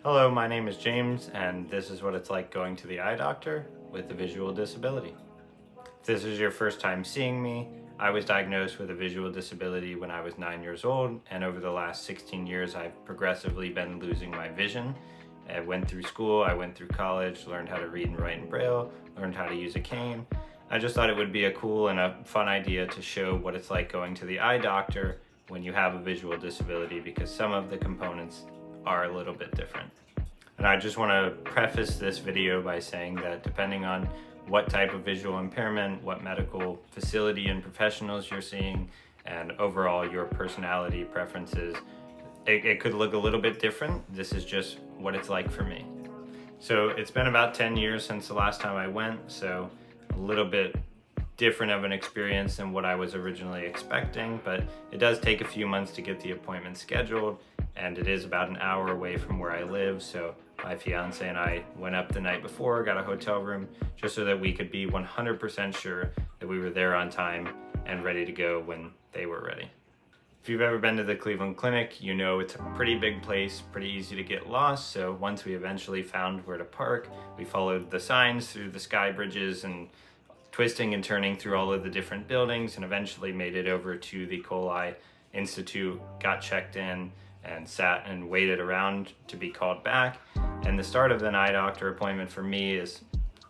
Hello, my name is James, and this is what it's like going to the eye doctor with a visual disability. If this is your first time seeing me, I was diagnosed with a visual disability when I was 9 years old, and over the last 16 years, I've progressively been losing my vision. I went through school, I went through college, learned how to read and write in Braille, learned how to use a cane. I just thought it would be a cool and a fun idea to show what it's like going to the eye doctor when you have a visual disability, because some of the components are a little bit different. And I just want to preface this video by saying that depending on what type of visual impairment, what medical facility and professionals you're seeing, and overall your personality preferences, it could look a little bit different. This is just what it's like for me. So it's been about 10 years since the last time I went, so a little bit different of an experience than what I was originally expecting, but it does take a few months to get the appointment scheduled, and it is about an hour away from where I live. So my fiance and I went up the night before, got a hotel room, just so that we could be 100% sure that we were there on time and ready to go when they were ready. If you've ever been to the Cleveland Clinic, you know it's a pretty big place, pretty easy to get lost. So once we eventually found where to park, we followed the signs through the sky bridges and twisting and turning through all of the different buildings, and eventually made it over to the Coli Institute, got checked in, and sat and waited around to be called back. And the start of an eye doctor appointment for me is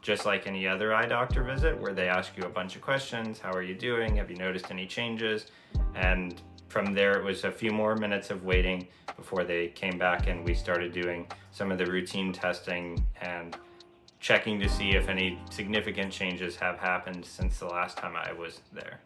just like any other eye doctor visit, where they ask you a bunch of questions. How are you doing? Have you noticed any changes? And from there, it was a few more minutes of waiting before they came back, and we started doing some of the routine testing and checking to see if any significant changes have happened since the last time I was there.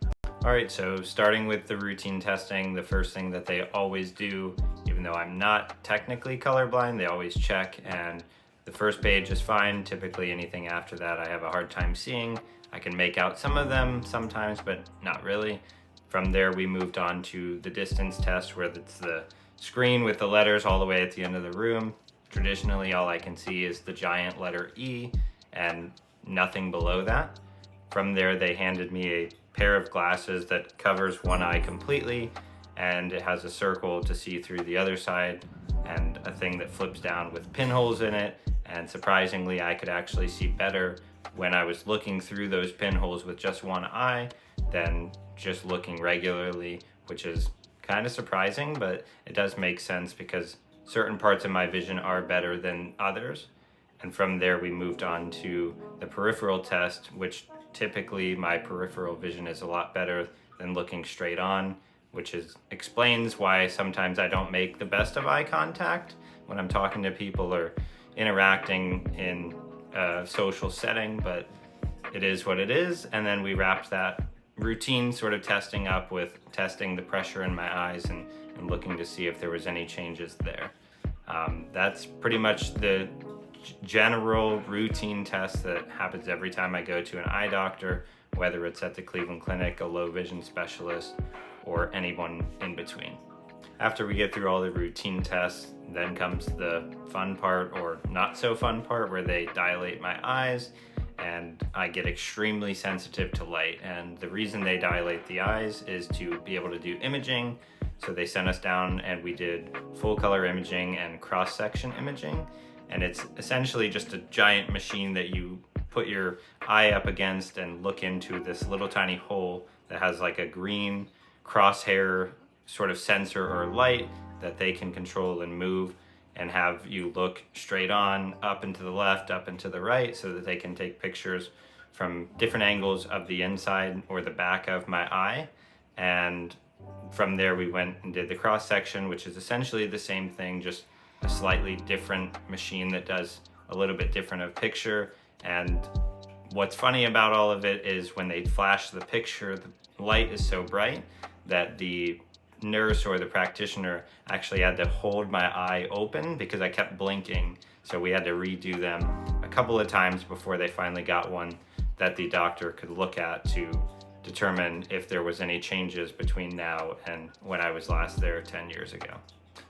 All right, so starting with the routine testing, the first thing that they always do, even though I'm not technically colorblind, they always check, and the first page is fine. Typically anything after that I have a hard time seeing. I can make out some of them sometimes, but not really. From there we moved on to the distance test, where it's the screen with the letters all the way at the end of the room. Traditionally, all I can see is the giant letter E and nothing below that. From there, they handed me a pair of glasses that covers one eye completely, and it has a circle to see through the other side, and a thing that flips down with pinholes in it. And surprisingly, I could actually see better when I was looking through those pinholes with just one eye than just looking regularly, which is kind of surprising, but it does make sense because certain parts of my vision are better than others. And from there we moved on to the peripheral test, which typically my peripheral vision is a lot better than looking straight on, which explains why sometimes I don't make the best of eye contact when I'm talking to people or interacting in a social setting, but it is what it is. And then we wrapped that routine sort of testing up with testing the pressure in my eyes and looking to see if there was any changes there. That's pretty much the general routine test that happens every time I go to an eye doctor, whether it's at the Cleveland Clinic, a low vision specialist, or anyone in between. After we get through all the routine tests, then comes the fun part, or not so fun part, where they dilate my eyes, and I get extremely sensitive to light. And the reason they dilate the eyes is to be able to do imaging. So they sent us down and we did full color imaging and cross-section imaging. And it's essentially just a giant machine that you put your eye up against and look into this little tiny hole that has like a green crosshair sort of sensor or light that they can control and move, and have you look straight on, up and to the left, up and to the right, so that they can take pictures from different angles of the inside or the back of my eye. And from there we went and did the cross section, which is essentially the same thing, just a slightly different machine that does a little bit different of picture. And what's funny about all of it is when they flash the picture, the light is so bright that the nurse or the practitioner actually had to hold my eye open because I kept blinking. So we had to redo them a couple of times before they finally got one that the doctor could look at to determine if there was any changes between now and when I was last there 10 years ago.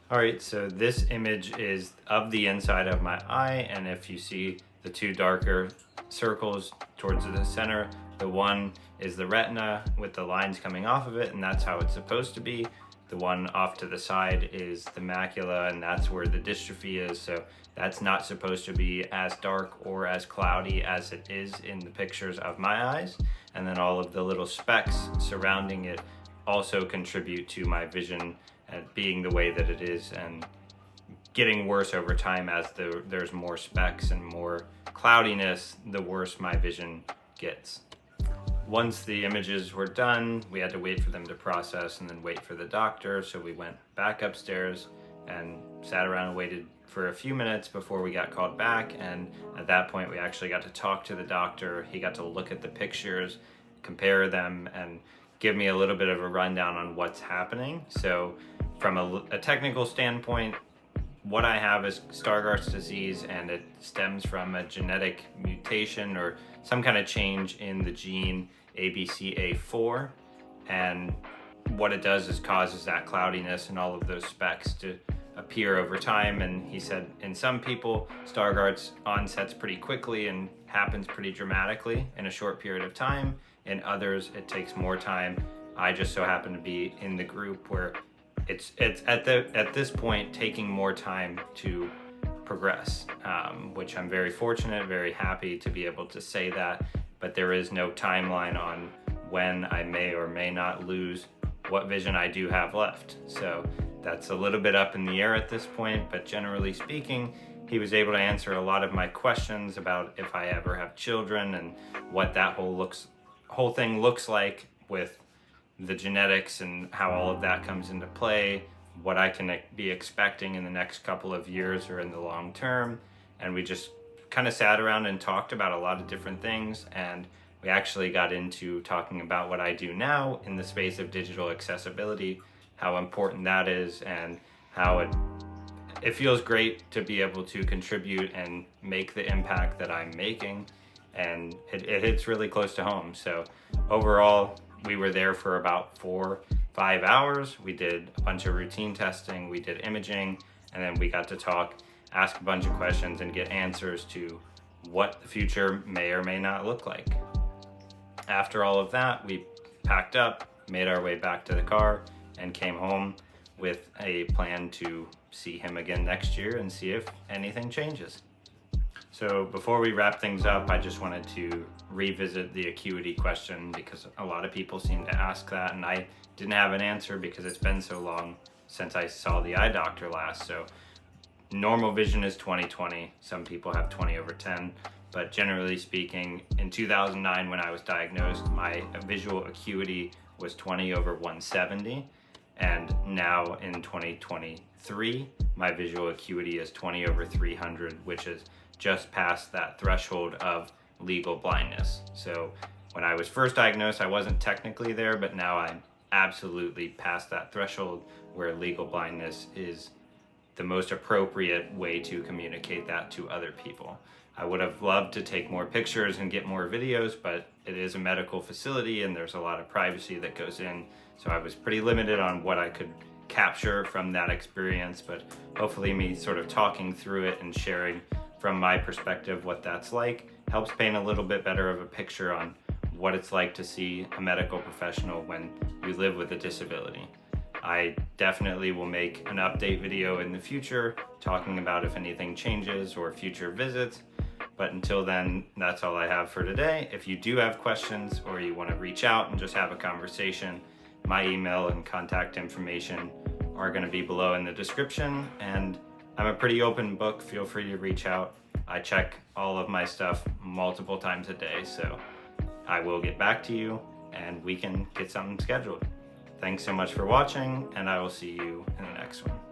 All right, so this image is of the inside of my eye, and if you see the two darker circles towards the center, the one is the retina with the lines coming off of it, and that's how it's supposed to be. The one off to the side is the macula, and that's where the dystrophy is. So that's not supposed to be as dark or as cloudy as it is in the pictures of my eyes. And then all of the little specks surrounding it also contribute to my vision being the way that it is and getting worse over time. As there's more specks and more cloudiness, the worse my vision gets. Once the images were done, we had to wait for them to process and then wait for the doctor. So we went back upstairs and sat around and waited for a few minutes before we got called back. And at that point, we actually got to talk to the doctor. He got to look at the pictures, compare them, and give me a little bit of a rundown on what's happening. So from a technical standpoint, what I have is Stargardt's disease, and it stems from a genetic mutation or some kind of change in the gene ABCA4. And what it does is causes that cloudiness and all of those specks to appear over time. And he said in some people, Stargardt's onsets pretty quickly and happens pretty dramatically in a short period of time. In others, it takes more time. I just so happen to be in the group where it's at this point taking more time to progress, which I'm very fortunate, very happy to be able to say that. But there is no timeline on when I may or may not lose what vision I do have left. So that's a little bit up in the air at this point, but generally speaking, he was able to answer a lot of my questions about if I ever have children and what that whole thing looks like with the genetics and how all of that comes into play, what I can be expecting in the next couple of years or in the long term. And we just kind of sat around and talked about a lot of different things. And we actually got into talking about what I do now in the space of digital accessibility, how important that is, and how it feels great to be able to contribute and make the impact that I'm making. And it hits really close to home. So overall, we were there for about 4-5 hours. We did a bunch of routine testing, we did imaging, and then we got to talk, ask a bunch of questions, and get answers to what the future may or may not look like. After all of that, we packed up, made our way back to the car, and came home with a plan to see him again next year and see if anything changes. So before we wrap things up, I just wanted to revisit the acuity question because a lot of people seem to ask that, and I didn't have an answer because it's been so long since I saw the eye doctor last. So normal vision is 20/20. Some people have 20/10, but generally speaking, in 2009 when I was diagnosed, my visual acuity was 20/170, and now in 2023, my visual acuity is 20/300, which is just past that threshold of legal blindness. So when I was first diagnosed, I wasn't technically there, but now I'm absolutely past that threshold where legal blindness is the most appropriate way to communicate that to other people. I would have loved to take more pictures and get more videos, but it is a medical facility and there's a lot of privacy that goes in. So I was pretty limited on what I could capture from that experience, but hopefully me sort of talking through it and sharing from my perspective what that's like helps paint a little bit better of a picture on what it's like to see a medical professional when you live with a disability. I definitely will make an update video in the future talking about if anything changes or future visits, but until then, that's all I have for today. If you do have questions or you want to reach out and just have a conversation, my email and contact information are going to be below in the description, and I'm a pretty open book. Feel free to reach out. I check all of my stuff multiple times a day, so I will get back to you and we can get something scheduled. Thanks so much for watching, and I will see you in the next one.